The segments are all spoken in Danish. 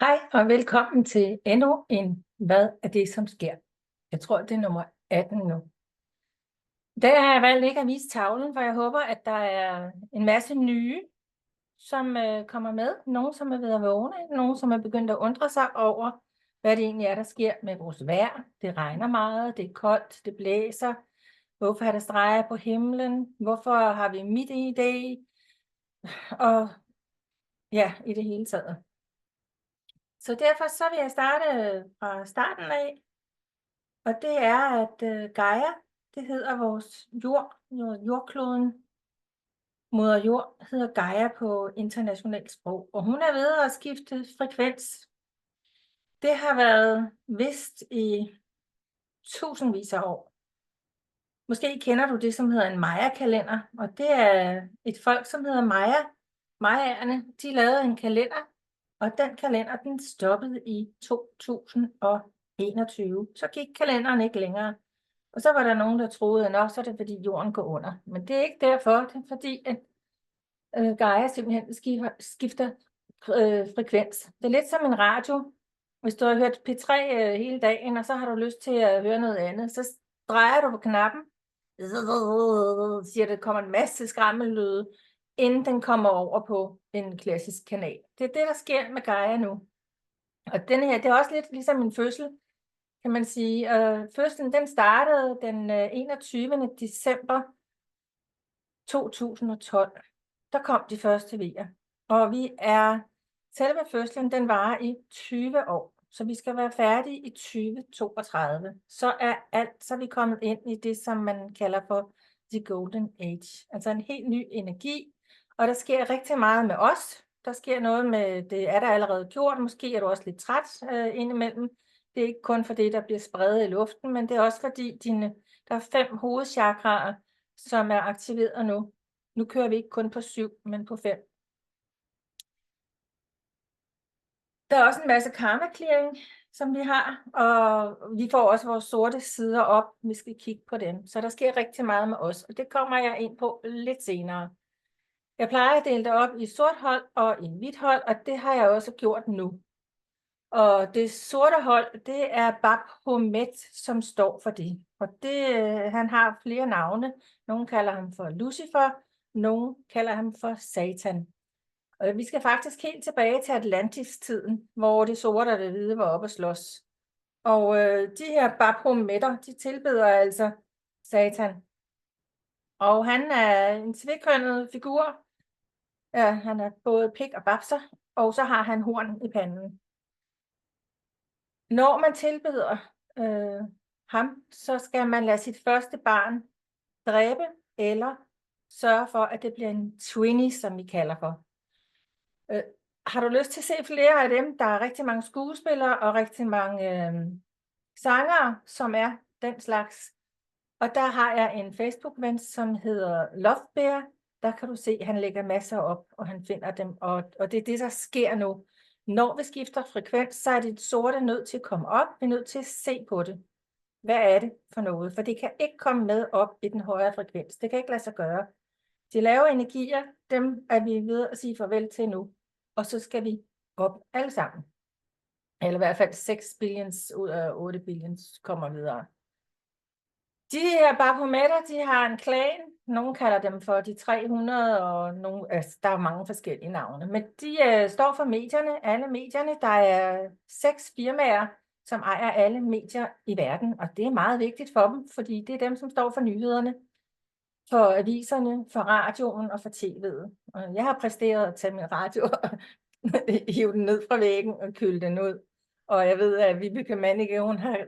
Hej og velkommen til endnu en Hvad er det, som sker? Jeg tror, det er nummer 18 nu. Der har jeg valgt ikke at vise tavlen, for jeg håber, at der er en masse nye, som kommer med. Nogle, som er ved at vågne, nogle, som er begyndt at undre sig over, hvad det egentlig er, der sker med vores vejr. Det regner meget, det er koldt, det blæser. Hvorfor er der streger på himlen? Hvorfor har vi midt i det? Og ja, i det hele taget. Så derfor så vil jeg starte fra starten af. Og det er, at Gaia, det hedder vores jordkloden. Moder Jord hedder Gaia på internationalt sprog, og hun er ved at skifte frekvens. Det har været vidst i tusindvis af år. Måske kender du det, som hedder en Maya-kalender, og det er et folk, som hedder Maya. Mayaerne, de lavede en kalender, og den kalender, den stoppede i 2021. Så gik kalenderen ikke længere. Og så var der nogen, der troede, at så er det, fordi jorden går under. Men det er ikke derfor, det er fordi, at Gaia simpelthen skifter frekvens. Det er lidt som en radio. Hvis du har hørt P3 hele dagen, og så har du lyst til at høre noget andet, så drejer du på knappen, siger det kommer en masse skræmmelyde, inden den kommer over på en klassisk kanal. Det er det, der sker med Gaia nu. Og denne her, det er også lidt ligesom en fødsel, kan man sige. Fødslen, den startede den 21. december 2012. Der kom de første vejer. Og selve fødslen, den varer i 20 år. Så vi skal være færdige i 2032. Så er vi kommet ind i det, som man kalder for the golden age. Altså en helt ny energi. Og der sker rigtig meget med os. Der sker noget med, det er der allerede gjort. Måske er du også lidt træt indimellem. Det er ikke kun for det, der bliver spredt i luften, men det er også fordi, der er 5 hovedchakraer, som er aktiveret nu. Nu kører vi ikke kun på 7, men på 5. Der er også en masse karma clearing, som vi har, og vi får også vores sorte sider op, vi skal kigge på dem. Så der sker rigtig meget med os, og det kommer jeg ind på lidt senere. Jeg plejer at dele det op i sort hold og i hvidt hold, og det har jeg også gjort nu. Og det sorte hold, det er Baphomet, som står for det. Og han har flere navne. Nogle kalder ham for Lucifer, nogle kalder ham for Satan. Og vi skal faktisk helt tilbage til Atlantis-tiden, hvor det sorte og det hvide var oppe at slås. Og de her Baphometer, de tilbeder altså Satan. Og han er en tvekønnet figur. Ja, han er både pik og babser, og så har han horn i panden. Når man tilbeder ham, så skal man lade sit første barn dræbe, eller sørge for, at det bliver en twinnie, som vi kalder for. Har du lyst til at se flere af dem? Der er rigtig mange skuespillere og rigtig mange sangere, som er den slags. Og der har jeg en Facebook-ven, som hedder Love Bear. Der kan du se, at han lægger masser op, og han finder dem. Og det er det, der sker nu. Når vi skifter frekvens, så er det sorte nødt til at komme op. Vi er nødt til at se på det. Hvad er det for noget? For det kan ikke komme med op i den højere frekvens. Det kan ikke lade sig gøre. De lave energier, dem er vi ved at sige farvel til nu. Og så skal vi op alle sammen. Eller i hvert fald 6 billions ud af 8 billions kommer videre. De her Baphometer, de har en klan. Nogle kalder dem for de 300, og der er mange forskellige navne. Men de står for medierne, alle medierne. Der er 6 firmaer, som ejer alle medier i verden. Og det er meget vigtigt for dem, fordi det er dem, som står for nyhederne, for aviserne, for radioen og for tv'et. Og jeg har præsteret at tage min radio og hive den ned fra væggen og køle den ud. Og jeg ved, at Vibeke Mannicke, hun har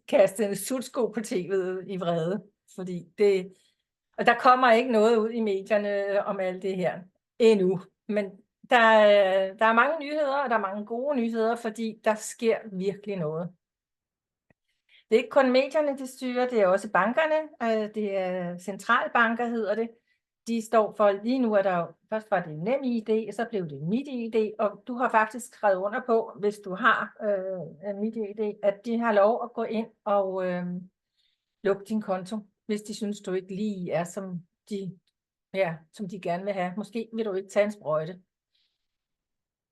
kastet en sutsko på tv'et i vrede. Fordi og der kommer ikke noget ud i medierne om alt det her endnu. Men der er mange nyheder, og der er mange gode nyheder, fordi der sker virkelig noget. Det er ikke kun medierne, de styrer, det er også bankerne. Det er centralbanker, hedder det. De står for, lige nu først var det NemID, og så blev det MitID, og du har faktisk skrevet under på, hvis du har MitID, at de har lov at gå ind og lukke din konto, hvis de synes, du ikke lige er, som de gerne vil have. Måske vil du ikke tage en sprøjte.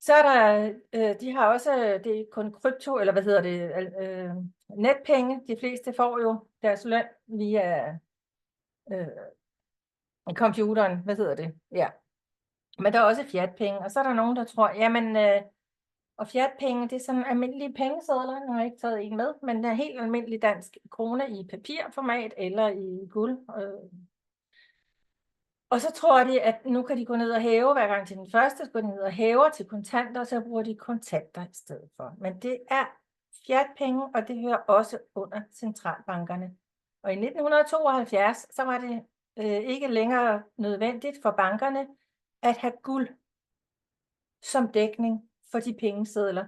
Så er der, de har også, det er kun krypto, eller hvad hedder det, netpenge. De fleste får jo deres løn via computeren, hvad hedder det, ja. Men der er også fiatpenge, og så er der nogen, der tror, jamen, og fiatpenge, det er sådan almindelige pengesedler, nu har jeg ikke taget en med, men det er helt almindelig dansk krone i papirformat eller i guld. Og så tror de, at nu kan de gå ned og hæve, hver gang til den første, så går de ned og hæver til kontanter, og så bruger de kontanter i stedet for. Men det er fiatpenge, og det hører også under centralbankerne. Og i 1972, så var det ikke længere nødvendigt for bankerne at have guld som dækning for de pengesedler,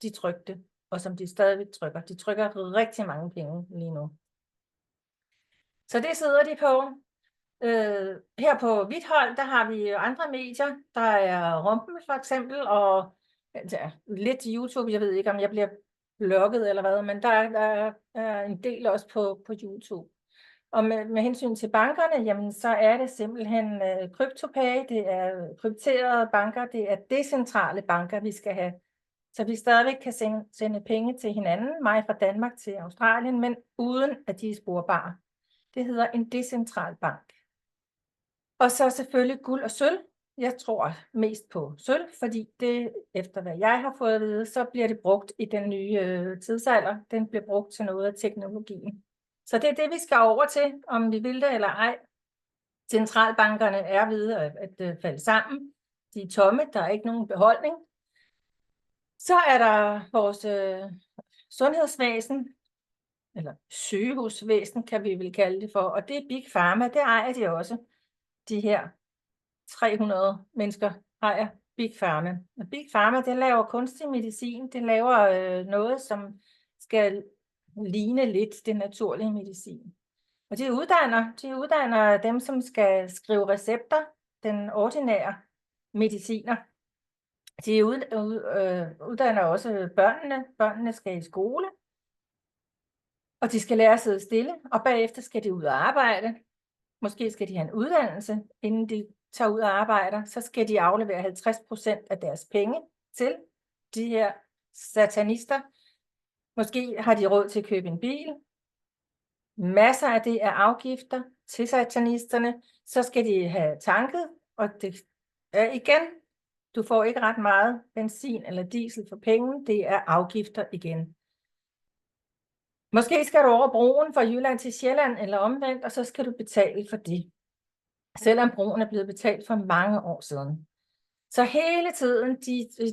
de trykte, og som de stadigvæk trykker. De trykker rigtig mange penge lige nu. Så det sidder de på. Her på Vithold, der har vi andre medier. Der er Rumpel for eksempel, og ja, lidt YouTube. Jeg ved ikke, om jeg bliver blogget eller hvad, men der er en del også på YouTube. Og med hensyn til bankerne, jamen så er det simpelthen CryptoPay, det er krypterede banker, det er decentrale banker, vi skal have. Så vi stadigvæk kan sende penge til hinanden, mig fra Danmark til Australien, men uden at de er sporbare. Det hedder en decentral bank. Og så selvfølgelig guld og sølv. Jeg tror mest på sølv, fordi det, efter hvad jeg har fået at vide, så bliver det brugt i den nye tidsalder. Den bliver brugt til noget af teknologien. Så det er det, vi skal over til, om vi vil det eller ej. Centralbankerne er ved at falde sammen. De er tomme, der er ikke nogen beholdning. Så er der vores sundhedsvæsen, eller sygehusvæsen kan vi vel kalde det for, og det er Big Pharma, det ejer de også. De her 300 mennesker ejer Big Pharma. Og Big Pharma, det laver kunstig medicin, det laver noget, som skal ligne lidt det naturlige medicin. Og de uddanner dem, som skal skrive recepter, den ordinære mediciner. De uddanner også børnene. Børnene skal i skole, og de skal lære at sidde stille, og bagefter skal de ud og arbejde. Måske skal de have en uddannelse, inden de tager ud og arbejder. Så skal de aflevere 50% af deres penge til de her satanister. Måske har de råd til at købe en bil. Masser af det er afgifter til satanisterne. Så skal de have tanket, og det er igen, du får ikke ret meget benzin eller diesel for penge. Det er afgifter igen. Måske skal du over broen fra Jylland til Sjælland eller omvendt, og så skal du betale for det. Selvom broen er blevet betalt for mange år siden. Så hele tiden,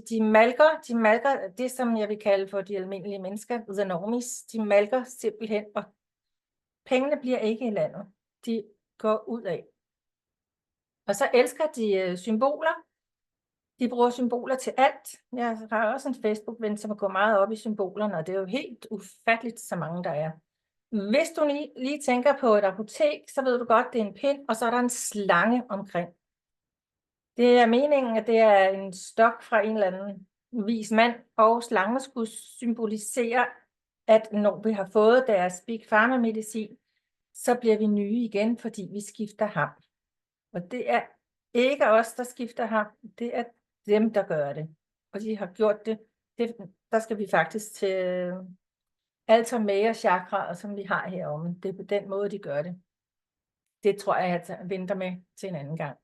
de malker det, som jeg vil kalde for de almindelige mennesker, the normies, de malker simpelthen, og pengene bliver ikke i landet. De går ud af. Og så elsker de symboler. De bruger symboler til alt. Jeg har også en Facebook-ven, som går meget op i symbolerne, og det er jo helt ufatteligt, så mange der er. Hvis du lige tænker på et apotek, så ved du godt, det er en pind, og så er der en slange omkring. Det er meningen, at det er en stok fra en eller anden vis mand, og slangen skulle symbolisere, at når vi har fået deres Big Pharma-medicin, så bliver vi nye igen, fordi vi skifter ham. Og det er ikke os, der skifter ham, det er dem, der gør det. Og de har gjort det. Der skal vi faktisk til alter mere chakraer, som vi har heromme. Det er på den måde, de gør det. Det tror jeg venter med til en anden gang.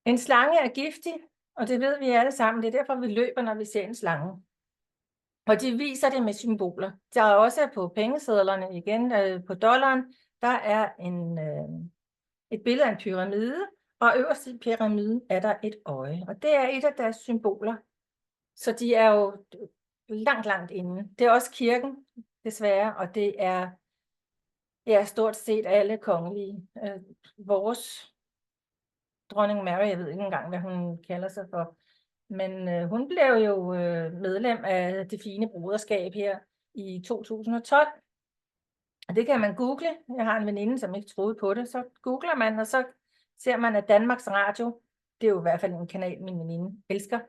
En slange er giftig, og det ved vi alle sammen. Det er derfor, vi løber, når vi ser en slange. Og de viser det med symboler. Der er også på pengesedlerne igen, på dollaren, der er et billede af en pyramide, og øverst i pyramiden er der et øje. Og det er et af deres symboler. Så de er jo langt inde. Det er også kirken, desværre, og det er stort set alle kongelige. Vores dronning Mary, jeg ved ikke engang, hvad hun kalder sig for, men hun blev jo medlem af det fine broderskab her i 2012. Og det kan man google. Jeg har en veninde, som ikke troede på det. Så googler man, og så ser man, at Danmarks Radio, det er jo i hvert fald en kanal, min veninde elsker,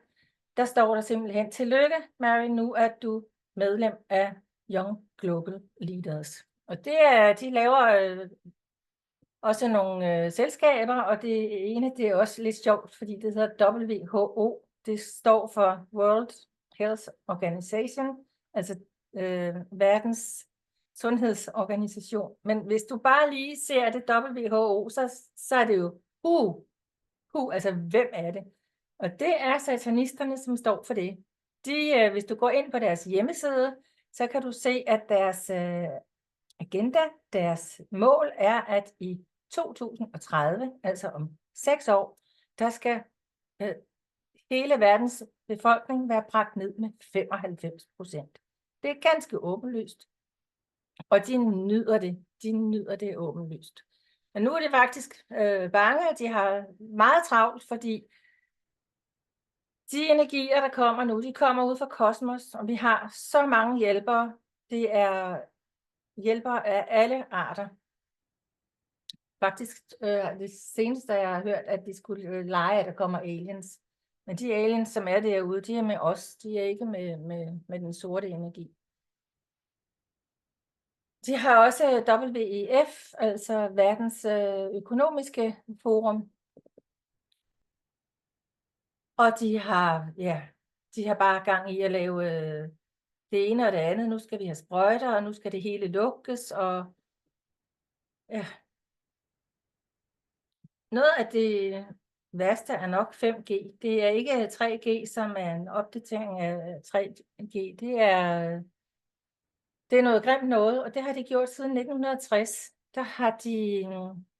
der står der simpelthen, tillykke Mary, nu er du medlem af Young Global Leaders. Og det er, de laver også nogle selskaber, og det ene, det er også lidt sjovt, fordi det hedder WHO. Det står for World Health Organization, altså verdens sundhedsorganisation. Men hvis du bare lige ser det WHO, så er det jo altså hvem er det? Og det er satanisterne, som står for det. Hvis du går ind på deres hjemmeside, så kan du se, at deres agenda, deres mål er, at i 2030, altså om 6 år, der skal hele verdens befolkning være bragt ned med 95%. Det er ganske åbenlyst, og de nyder det. De nyder det åbenlyst. Men nu er det faktisk bange, at de har meget travlt, fordi de energier, der kommer nu, de kommer ud fra kosmos, og vi har så mange hjælpere. Det er hjælpere af alle arter. Faktisk det seneste, jeg har hørt, at de skulle lege, at der kommer aliens. Men de aliens, som er derude, de er med os. De er ikke med den sorte energi. De har også WEF, altså verdens økonomiske forum. Og de har bare gang i at lave det ene og det andet. Nu skal vi have sprøjter, og nu skal det hele lukkes. Og ja. Noget af det værste er nok 5G. Det er ikke 3G, som er en opdatering af 3G. Det er noget grimt noget, og det har de gjort siden 1960. Der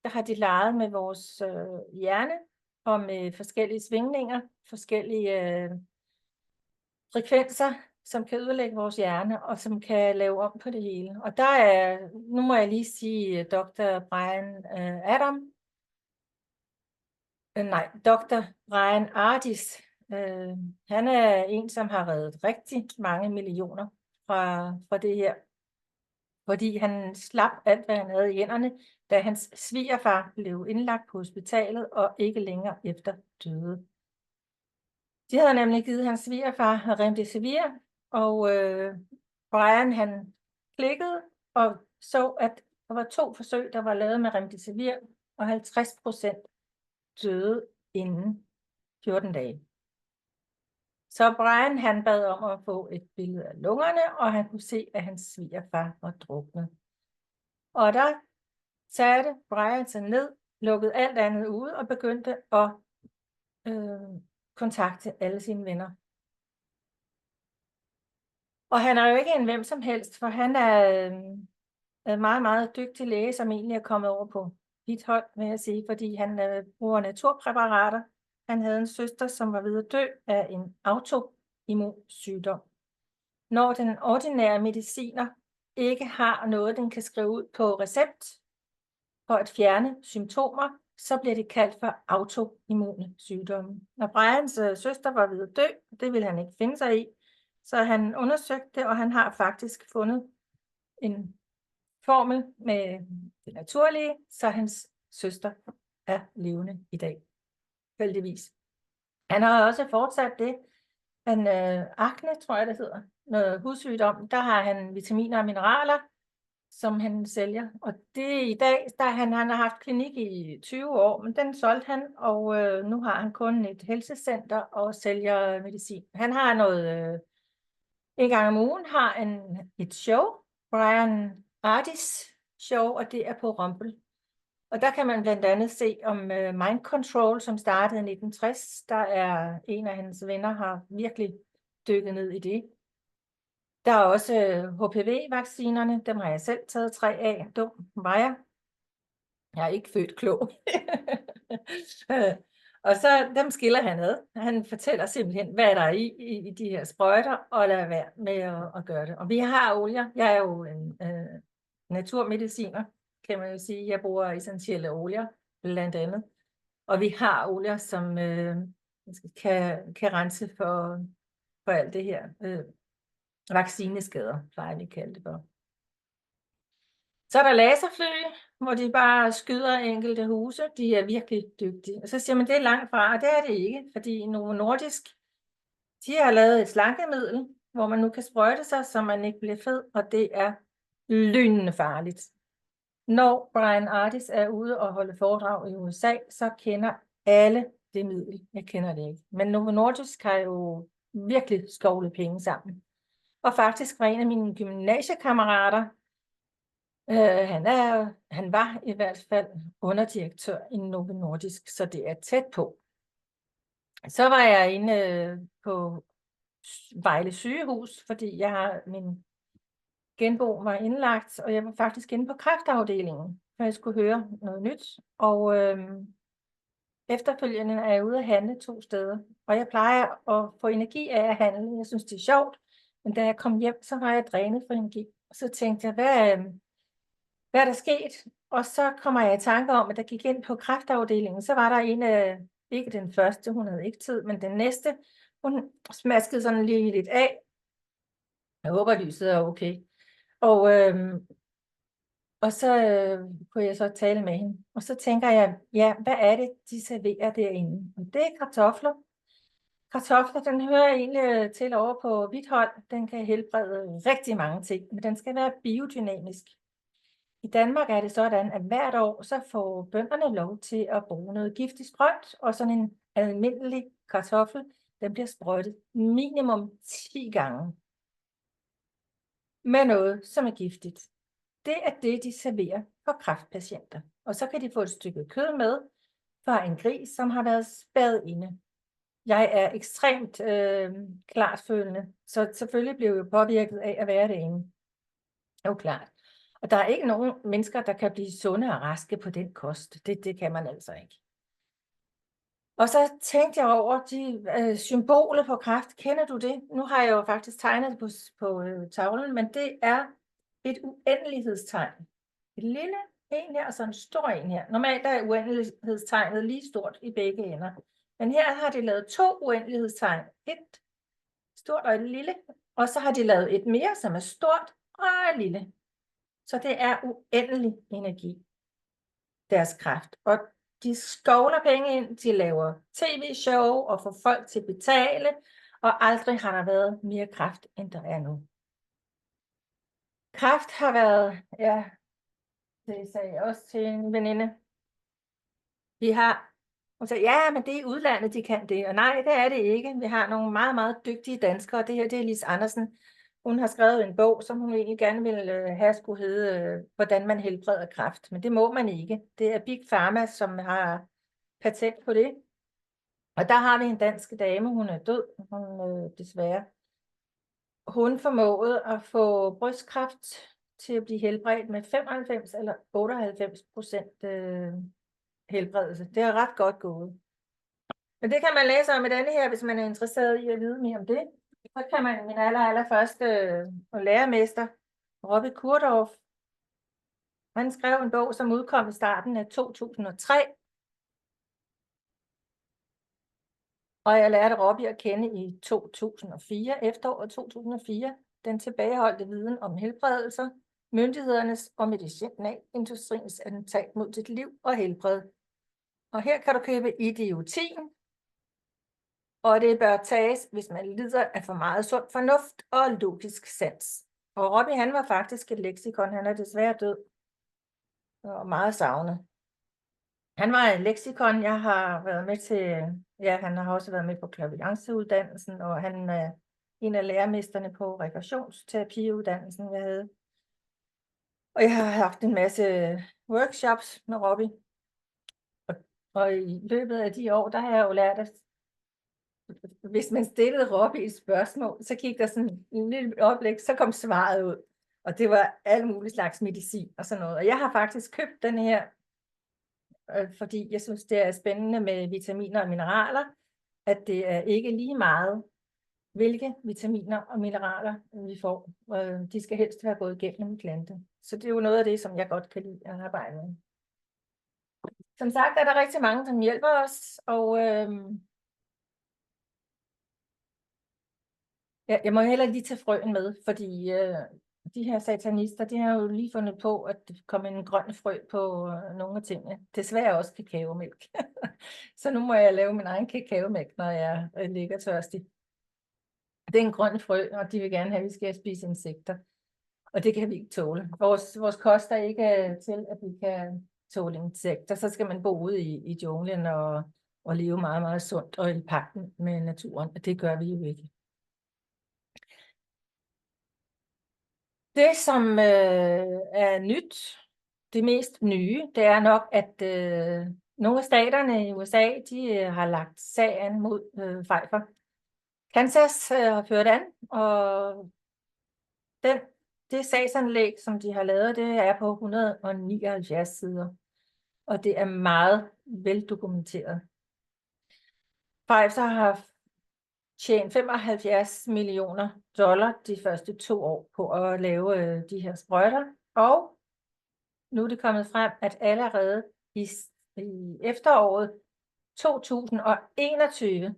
har de leget med vores hjerne og med forskellige svingninger, forskellige frekvenser, som kan ødelægge vores hjerne, og som kan lave om på det hele. Og nu må jeg lige sige Dr. Bryan Dr. Bryan Ardis. Han er en, som har reddet rigtig mange millioner fra det her, fordi han slap alt, hvad han havde i hænderne, da hans svigerfar blev indlagt på hospitalet og ikke længere efter døde. De havde nemlig givet hans svigerfar remdesivir, og Bryan han klikkede og så, at der var 2 forsøg, der var lavet med remdesivir, og 50% døde inden 14 dage. Så Bryan han bad om at få et billede af lungerne, og han kunne se, at hans svigerfar var druknet. Og der satte Bryan sig ned, lukkede alt andet ude og begyndte at kontakte alle sine venner. Og han er jo ikke en hvem som helst, for han er en meget, meget dygtig læge, som egentlig er kommet over på dit hold, vil jeg sige, fordi han bruger naturpræparater. Han havde en søster, som var ved at dø af en autoimmun sygdom. Når den ordinære mediciner ikke har noget, den kan skrive ud på recept for at fjerne symptomer, så bliver det kaldt for autoimmune sygdomme. Når Bryans søster var ved at dø, det ville han ikke finde sig i, så han undersøgte det, og han har faktisk fundet en formel med det naturlige, så hans søster er levende i dag. Heldigvis. Han har også fortsat det. Akne, tror jeg det hedder, noget hudsygdom, der har han vitaminer og mineraler, som han sælger. Og det i dag, han har haft klinik i 20 år, men den solgte han, og nu har han kun et helsecenter og sælger medicin. Han har noget, en gang om ugen har et show, Bryan Ardis show, og det er på Rumble. Og der kan man blandt andet se om mind control, som startede i 1960. Der er en af hans venner, har virkelig dykket ned i det. Der er også HPV-vaccinerne, dem har jeg selv taget 3 af. Dum var jeg. Jeg er ikke født klog. Og så dem skiller han ad. Han fortæller simpelthen, hvad der er i de her sprøjter, og lader være med at gøre det. Og vi har olier. Jeg er jo en naturmediciner, kan man jo sige. Jeg bruger essentielle olier, blandt andet. Og vi har olier, som kan rense for alt det her. Vaccineskader, plejer vi at kalde det for. Så er der laserfly, hvor de bare skyder enkelte huse. De er virkelig dygtige. Og så siger man, det er langt fra, og det er det ikke, fordi Novo Nordisk, de har lavet et slankemiddel, hvor man nu kan sprøjte sig, så man ikke bliver fed, og det er lynende farligt. Når Brian Ardis er ude og holde foredrag i USA, så kender alle det middel. Jeg kender det ikke. Men Novo Nordisk har jo virkelig skovlet penge sammen. Og faktisk var en af mine gymnasiekammerater, han var i hvert fald underdirektør i Novo Nordisk, så det er tæt på. Så var jeg inde på Vejle sygehus, fordi min genbo var indlagt, og jeg var faktisk inde på kræftafdelingen, for jeg skulle høre noget nyt. Og efterfølgende er jeg ude at handle 2 steder, og jeg plejer at få energi af at handle. Jeg synes, det er sjovt, men da jeg kom hjem, så var jeg drænet for energi. Og så tænkte jeg, hvad er der sket? Og så kommer jeg i tanke om, at der gik ind på kræftafdelingen, så var der en af, ikke den første, hun havde ikke tid, men den næste, hun smaskede sådan lige lidt af. Jeg håber, lyset er okay. Og så kunne jeg så tale med hende. Og så tænker jeg, ja, hvad er det, de serverer derinde? Og det er kartofler. Kartofler, den hører egentlig til over på Vithold. Den kan helbrede rigtig mange ting, men den skal være biodynamisk. I Danmark er det sådan, at hvert år så får bønderne lov til at bruge noget giftig sprøjt, og sådan en almindelig kartoffel, den bliver sprøjtet minimum 10 gange med noget, som er giftigt. Det er det, de serverer for kræftpatienter. Og så kan de få et stykke kød med fra en gris, som har været spærret inde. Jeg er ekstremt klartfølende, så selvfølgelig blev jeg påvirket af at være derinde. Det er jo klart. Og der er ikke nogen mennesker, der kan blive sunde og raske på den kost. Det kan man altså ikke. Og så tænkte jeg over de symboler på kræft. Kender du det? Nu har jeg jo faktisk tegnet på tavlen, men det er et uendelighedstegn. Et lille en her, og så en stor en her. Normalt er uendelighedstegnet lige stort i begge ender. Men her har de lavet 2 uendelighedstegn. Et stort og et lille. Og så har de lavet et mere, som er stort og lille. Så det er uendelig energi, deres kræft. Og de skovler penge ind, de laver tv-show og får folk til at betale. Og aldrig har der været mere kræft, end der er nu. Kræft har været, ja, det sagde jeg også til en veninde. Hun sagde, ja, men det er i udlandet, de kan det. Og nej, det er det ikke. Vi har nogle meget, meget dygtige danskere. Det her, det er Lis Andersen. Hun har skrevet en bog, som hun egentlig gerne ville have skulle hedde, hvordan man helbreder kræft. Men det må man ikke. Det er Big Pharma, som har patent på det. Og der har vi en dansk dame, hun er død, desværre. Hun formåede at få brystkræft til at blive helbredt med 95 eller 98% helbredelse. Det er ret godt gået. Men det kan man læse om i denne her, hvis man er interesseret i at vide mere om det. Så kan man min allerførste lærermester, Robbe Kurdorf. Han skrev en bog, som udkom i starten af 2003. Og jeg lærte Robbe at kende i 2004, efteråret 2004. Den tilbageholdte viden om helbredelser, myndighedernes og medicinalindustriens attentat mod dit liv og helbred. Og her kan du købe idiotin, og det bør tages, hvis man lider af for meget sund fornuft og logisk sans. Og Robbe, han var faktisk et leksikon. Han er desværre død og meget savnet. Han var et leksikon. Jeg har været med til, ja, han har også været med på klavianceuddannelsen, og han er en af lærermesterne på regressionsterapiuddannelsen, jeg havde. Og jeg har haft en masse workshops med Robbe. Og i løbet af de år, der har jeg jo lært, at hvis man stillede Robbe et spørgsmål, så gik der sådan en lille oplæg, så kom svaret ud. Og det var alle mulige slags medicin og sådan noget. Og jeg har faktisk købt den her, fordi jeg synes, det er spændende med vitaminer og mineraler, at det er ikke lige meget, hvilke vitaminer og mineraler vi får. De skal helst være gået igennem en plante. Så det er jo noget af det, som jeg godt kan lide at arbejde med. Som sagt er der rigtig mange, som hjælper os, og jeg må heller lige tage frøen med, fordi de her satanister, de har jo lige fundet på, at der kommer en grøn frø på nogle af tingene. Desværre også kakaomælk. Så nu må jeg lave min egen kakaomælk, når jeg ligger tørstig. Det er en grøn frø, og de vil gerne have, at vi skal spise insekter. Og det kan vi ikke tåle. Vores kost er ikke til, at vi kan tåle insekter. Så skal man bo ude i junglen og leve meget, meget sundt og i pagt med naturen. Og det gør vi jo ikke. Det, som er nyt, det mest nye, det er nok, at nogle af staterne i USA, de har lagt sag an mod Pfeiffer. Kansas har ført an, og det sagsanlæg, som de har lavet, det er på 179 sider, og det er meget veldokumenteret. Pfizer har tjent 75 millioner dollar de første 2 år på at lave de her sprøjter, og nu er det kommet frem, at allerede i efteråret 2021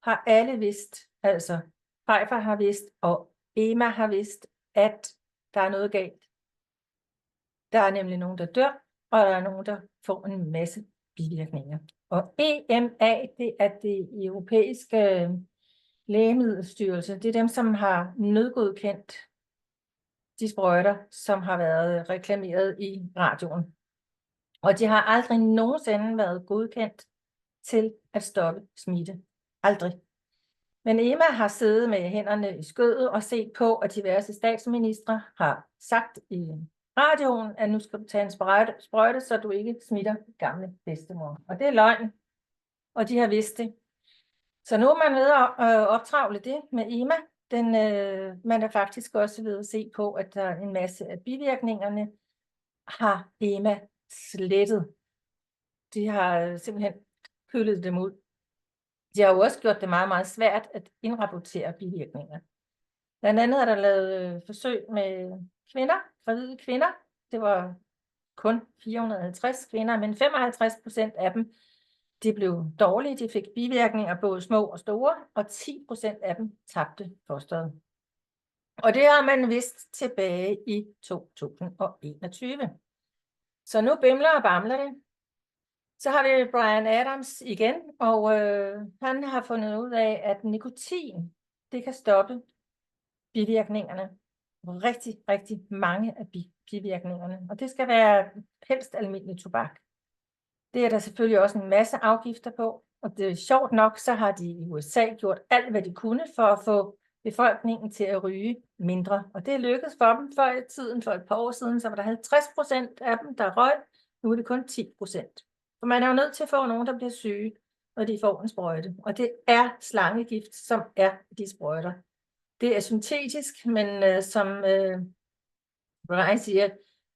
har alle vidst, altså Pfeiffer har vidst, og EMA har vidst, at der er noget galt. Der er nemlig nogen, der dør, og der er nogen, der får en masse bivirkninger. Og EMA, det er det europæiske lægemiddelstyrelse. Det er dem, som har nødgodkendt de sprøjter, som har været reklameret i radioen. Og de har aldrig nogensinde været godkendt til at stoppe smitte. Aldrig. Men EMA har siddet med hænderne i skødet og set på, at diverse statsministre har sagt i radioen, at nu skal du tage en sprøjte, så du ikke smitter gamle bedstemor. Og det er løgn, og de har vidst det. Så nu er man ved at optravle det med EMA. Man er faktisk også ved at se på, at der er en masse af bivirkningerne har EMA slettet. De har simpelthen kølet dem ud. De har jo også gjort det meget, meget svært at indrapportere bivirkninger. Blandt andet er der lavet forsøg med kvinder, gravide kvinder. Det var kun 450 kvinder, men 55% af dem, de blev dårlige. De fik bivirkninger, både små og store, og 10% af dem tabte fosteret. Og det har man vidst tilbage i 2021. Så nu bimler og bamler det. Så har vi Bryan Adams igen, og han har fundet ud af, at nikotin, det kan stoppe bivirkningerne. Rigtig, rigtig mange af bivirkningerne. Og det skal være helst almindelig tobak. Det er der selvfølgelig også en masse afgifter på, og det er sjovt nok, så har de i USA gjort alt, hvad de kunne for at få befolkningen til at ryge mindre. Og det lykkedes for dem før i tiden, for et par år siden, så var der 50% af dem, der røg. Nu er det kun 10%. For man er jo nødt til at få nogen, der bliver syge, når de får en sprøjte. Og det er slangegift, som er de sprøjter. Det er syntetisk, men som Brian siger,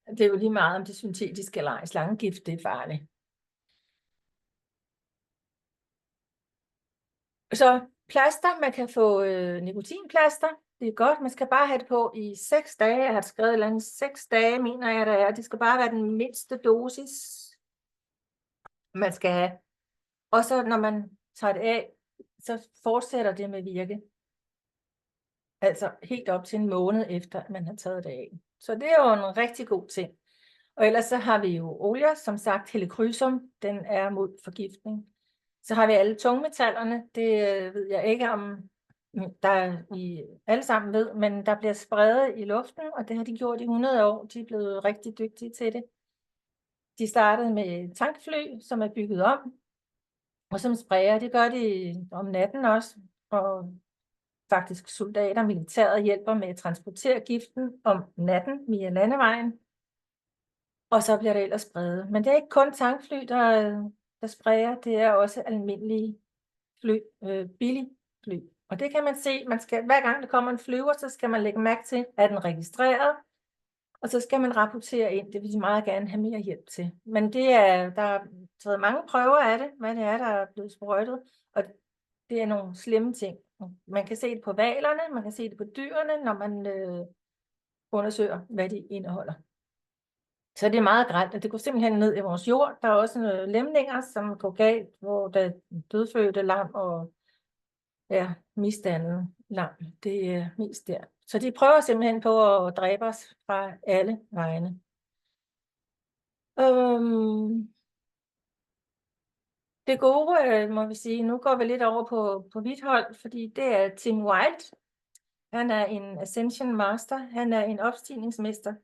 det er jo lige meget, om det er syntetisk eller ej. Slangegift, det er farligt. Så plaster, man kan få nikotinplaster. Det er godt, man skal bare have det på i 6 dage. Jeg har skrevet et eller andet 6 dage, mener jeg, der er. Det skal bare være den mindste dosis, man skal have. Og så når man tager det af, så fortsætter det med virke. Altså helt op til en måned efter, at man har taget det af. Så det er jo en rigtig god ting. Og ellers så har vi jo olier, som sagt helichrysum, den er mod forgiftning. Så har vi alle tungmetallerne, det ved jeg ikke om der I alle sammen ved, men der bliver spredet i luften, og det har de gjort i 100 år. De er blevet rigtig dygtige til det. De startede med tankfly, som er bygget om, og som sprayer. Det gør de om natten også, og faktisk soldater, militæret hjælper med at transportere giften om natten via landevejen, og så bliver det ellers spredet. Men det er ikke kun tankfly, der sprayer, det er også almindelige fly, billige fly. Og det kan man se, hver gang der kommer en flyver, så skal man lægge mærke til, at den registreret, og så skal man rapportere ind. Det vil de meget gerne have mere hjælp til. Men der er taget mange prøver af det, hvad det er, der er blevet sprøjtet, og det er nogle slemme ting. Man kan se det på hvalerne, man kan se det på dyrene, når man undersøger, hvad de indeholder. Så det er meget grelt, og det går simpelthen ned i vores jord. Der er også nogle læmninger, som går galt, hvor der er dødfødte lam og misdannede lam. Det er mest der. Så de prøver simpelthen på at dræbe os fra alle vegne. Det gode, må vi sige, nu går vi lidt over på hvidt hold, fordi det er Tim Wild. Han er en Ascension Master. Han er en opstigningsmester.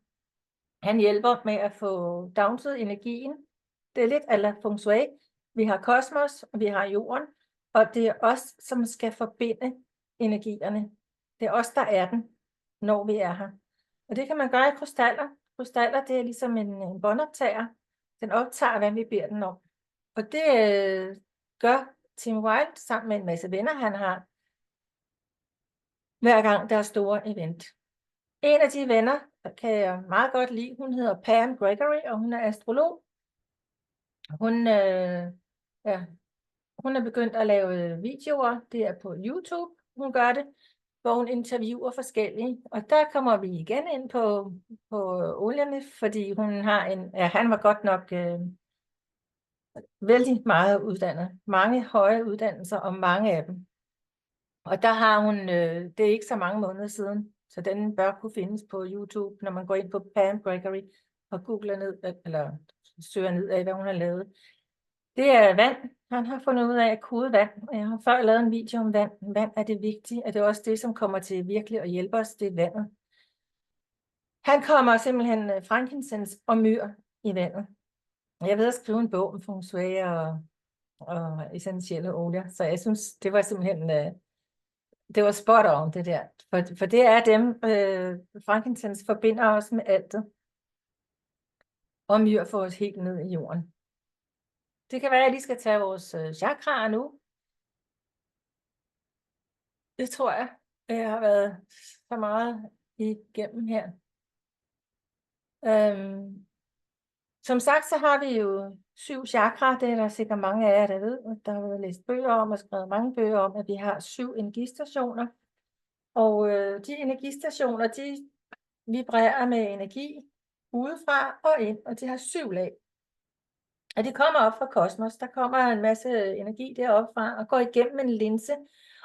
Han hjælper med at få downet energien. Det er lidt a la feng shui. Vi har kosmos, og vi har jorden, og det er os, som skal forbinde energierne. Det er os, der er den, når vi er her. Og det kan man gøre i krystaller. Krystaller, det er ligesom en båndoptager. Den optager, hvad vi beder den om. Og det gør Tim Wilde sammen med en masse venner, han har, hver gang der er store event. En af de venner, der kan jeg meget godt lide, hun hedder Pam Gregory, og hun er astrolog. Hun er begyndt at lave videoer, det er på YouTube, hun gør det, hvor hun interviewer forskellige. Og der kommer vi igen ind på olierne, fordi hun har han var godt nok vældig meget uddannet. Mange høje uddannelser, og mange af dem. Og der har hun, det er ikke så mange måneder siden, så den bør kunne findes på YouTube, når man går ind på Pam Gregory og googler ned, eller søger ned af, hvad hun har lavet. Det er vand. Han har fundet ud af at kode vand. Jeg har før lavet en video om vand. Vand er det vigtige, og det er også det, som kommer til virkelig at hjælpe os, det er vandet. Han kommer simpelthen frankincense og myr i vandet. Jeg ved at skrive en bog om feng shui og essentielle olier, så jeg synes, det var simpelthen det var spot on, det der. For det er dem, frankincense forbinder os med altet. Og myr får os helt ned i jorden. Det kan være, at jeg lige skal tage vores chakraer nu. Det tror jeg. Jeg har været så meget igennem her. Som sagt, så har vi jo 7 chakraer. Det er der sikkert mange af jer, der ved. Der har været læst bøger om og skrevet mange bøger om, at vi har 7 energistationer. Og de energistationer, de vibrerer med energi udefra og ind, og de har 7 lag. Og det kommer op fra kosmos. Der kommer en masse energi deroppe fra og går igennem en linse,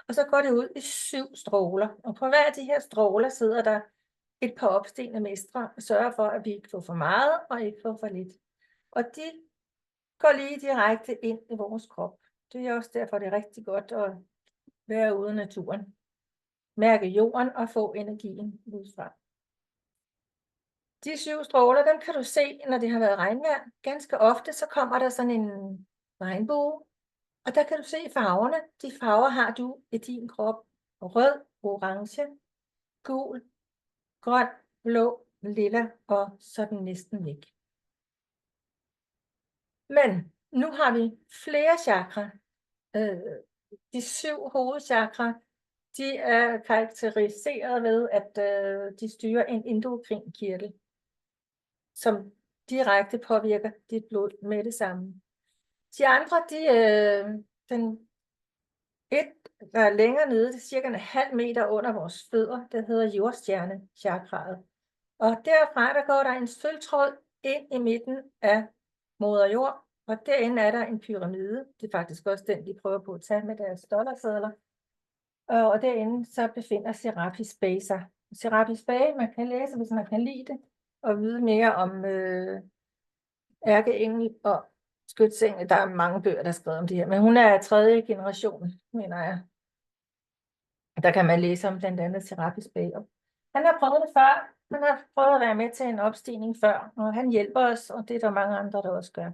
og så går det ud i 7 stråler. Og på hver af de her stråler sidder der et par opstigende mestre og sørger for, at vi ikke får for meget og ikke får for lidt. Og de går lige direkte ind i vores krop. Det er også derfor, det er rigtig godt at være ude i naturen. Mærke jorden og få energien udefra. De 7 stråler, dem kan du se, når det har været regnvejr. Ganske ofte så kommer der sådan en regnbue, og der kan du se farverne. De farver har du i din krop. Rød, orange, gul, grøn, blå, lilla og så den næsten væk. Men nu har vi flere chakra. De 7 hovedchakra, de er karakteriseret ved, at de styrer en endokrin kirtel, som direkte påvirker dit blod med det samme. De andre, der er længere nede, det er cirka en halv meter under vores fødder, det hedder jordstjernechakraet. Og derfra, der går der en sølvtråd ind i midten af moder jord, og derinde er der en pyramide. Det er faktisk også den, de prøver på at tage med deres dollarsedler. Og derinde så befinder Serapis Bey sig. Serapis Bey, man kan læse, hvis man kan lide det, og vide mere om ærkeengel og skytsengel. Der er mange bøger, der er skrevet om det her, men hun er 3. generation, mener jeg. Der kan man læse om blandt andet Serapis Bey. Han har prøvet det før. Han har prøvet at være med til en opstigning før, og han hjælper os, og det er der mange andre, der også gør.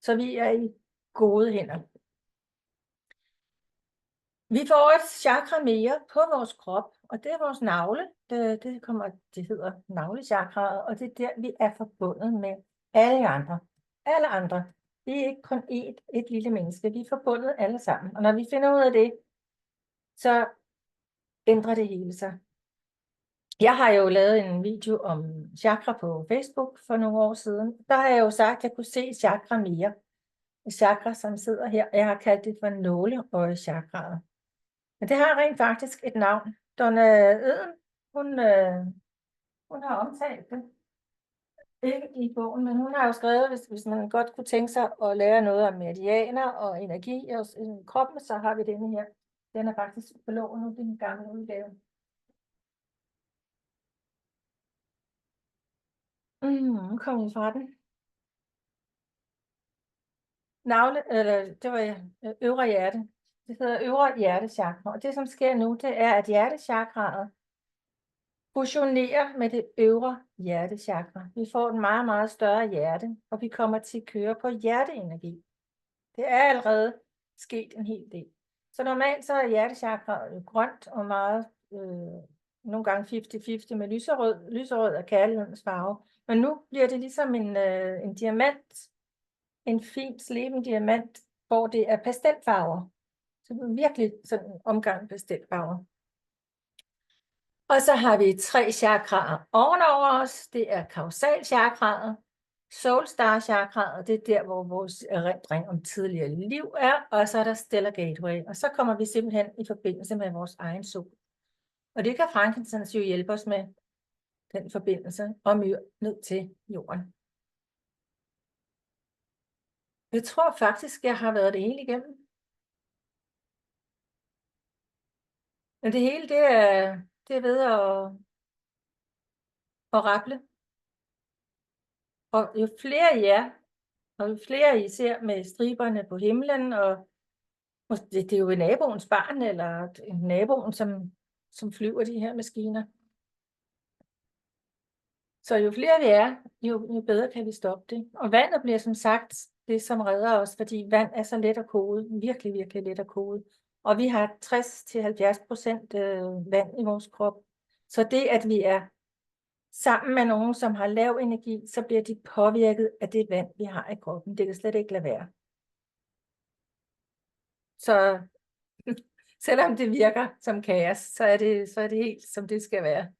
Så vi er i gode hænder. Vi får et chakra mere på vores krop, og det er vores navle. Det hedder navlechakraet, og det er der, vi er forbundet med alle andre. Alle andre. Vi er ikke kun et lille menneske. Vi er forbundet alle sammen. Og når vi finder ud af det, så ændrer det hele sig. Jeg har jo lavet en video om chakra på Facebook for nogle år siden. Der har jeg jo sagt, at jeg kunne se chakra mere. Et chakra, som sidder her. Jeg har kaldt det for nåleøjechakraet. Men det har rent faktisk et navn. Donna Øden, hun har omtalt det. Ikke i bogen, men hun har jo skrevet, hvis man godt kunne tænke sig at lære noget om meridianer og energi og kroppen, så har vi denne her. Den er faktisk på loven nu, det er en gammel udgave. Nu kom vi fra den. Det var øvre hjerte. Det hedder øvre hjertechakra, og det som sker nu, det er, at hjertechakraet fusionerer med det øvre hjertechakra. Vi får en meget, meget større hjerte, og vi kommer til at køre på hjerteenergi. Det er allerede sket en hel del. Så normalt så er hjertechakraet grønt og meget, nogle gange 50-50 med lyserød. Lyserød er kærlighedens farve. Men nu bliver det ligesom en diamant, en fin sleben diamant, hvor det er pastelfarver. Så det er virkelig sådan en omgang pastelfarver. Og så har vi 3 chakraer ovenover os. Det er kausalchakraet, soulstar chakraet, det er der, hvor vores erindring om tidligere liv er, og så er der stellar gateway, og så kommer vi simpelthen i forbindelse med vores egen sol. Og det kan frankincense jo hjælpe os med, den forbindelse, og myr ned til jorden. Jeg tror faktisk, jeg har været det hele igennem. Men det hele, det er ved at raple. Og jo flere I er, og jo flere I ser med striberne på himlen, og det er jo naboens barn, eller naboen, som flyver de her maskiner. Så jo flere vi er, jo bedre kan vi stoppe det. Og vandet bliver som sagt det, som redder os, fordi vand er så let at kode, virkelig, virkelig let at kode. Og vi har 60-70% vand i vores krop. Så det, at vi er sammen med nogen, som har lav energi, så bliver de påvirket af det vand, vi har i kroppen. Det kan slet ikke lade være. Så selvom det virker som kaos, så er det helt, som det skal være.